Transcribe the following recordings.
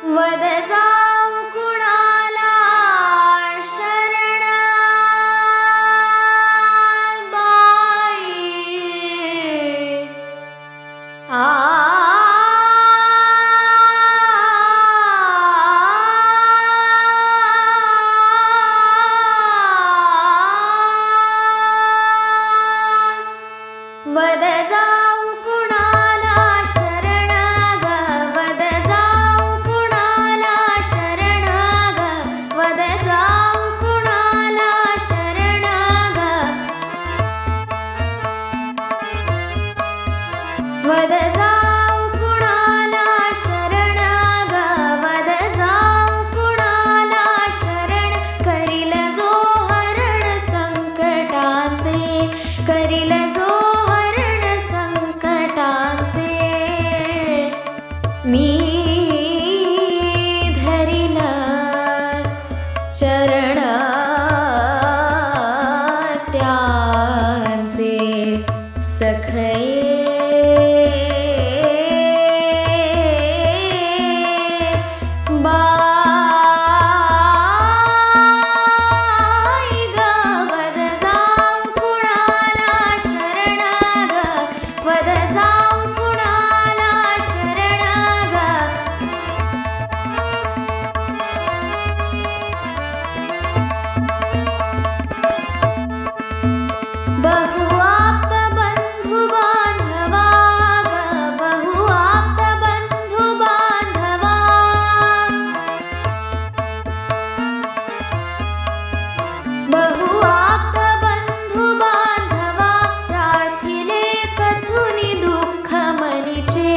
वद जाऊ कुणाला शरण बाई वद जाऊ कुणाला शरण ग वद जाऊ कुणाला शरण ग वद जाऊ कुणाला शरण ग वद जाऊ कुणाला शरण ग वद जाऊ कुणाला शरण करील जो हरण संकटांचे करील जो मी धरिन चरण त्यांचे सखये बाई ग वद जाऊ कुणाला शरण ग वद जाऊ कुणाला शरण ग बहु आप्त बंधु बांधवा ग बहु आप्त बंधु बांधवा बहु आप्त बंधु बांधवा प्रार्थिले कथुनी दुःख मनीचे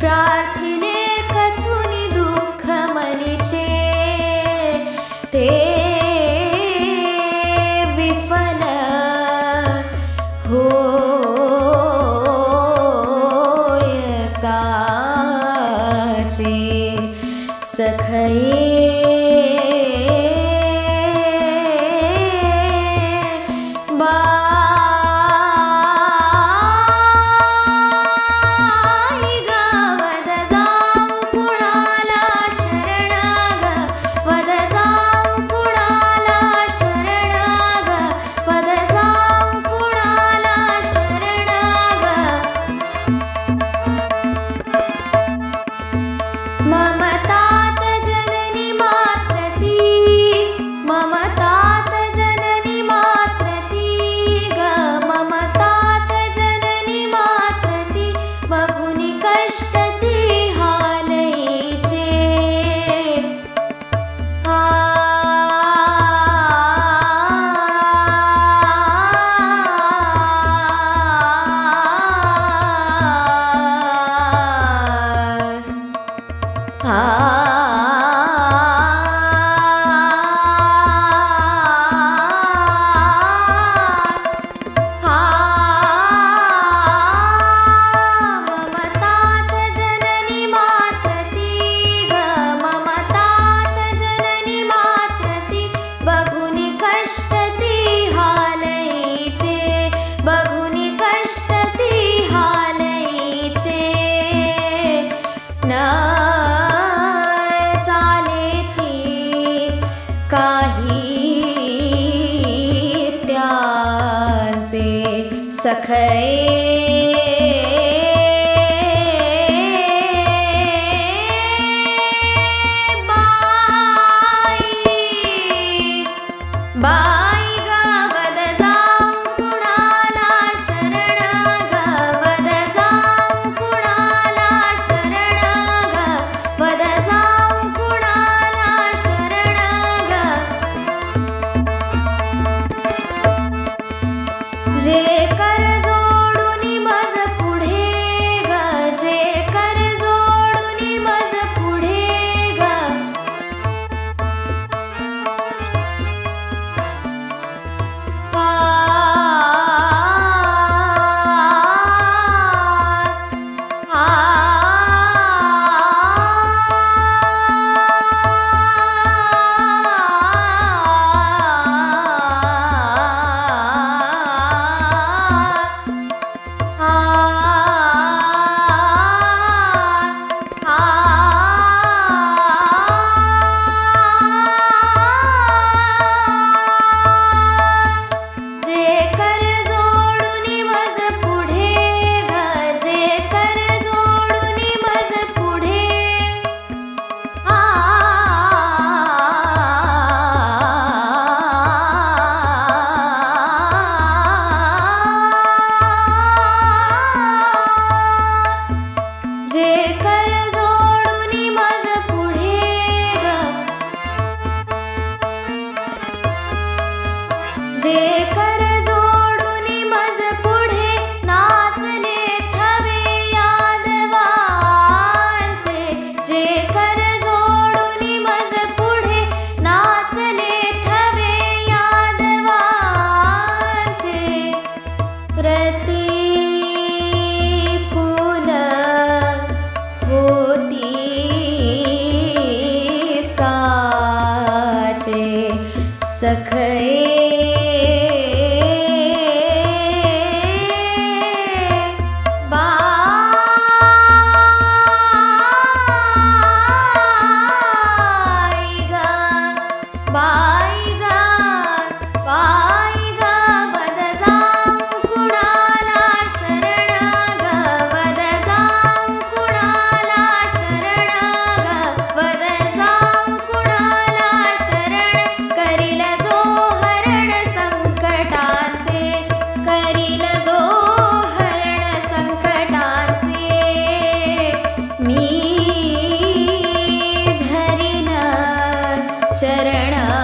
प्रार्थिले कथुनी दुःख मनीचे ते विफल होय साचे सखये बाई ग वद जाऊ कुणाला शरण ग वद जाऊ कुणाला शरण ग वद जाऊ कुणाला शरण ग ममतात जननी मात्र ती ममतात जननी मात्र ती ग ममतात जननी मात्र ती बहुनी कष्ट ती हालईचे ममतात जननी मात्र ती ग ममतात जननी मात्र ती बघुनी कष्ट ती हालईचे बघुनी कष्ट ती हालईचे न चालेची काही त्यांचे सखये बाई बाई ग वद जाऊ कुणाला शरण ग वद जाऊ कुणाला शरण ग वद जाऊ कुणाला शरण ग जे कर जोडून शरण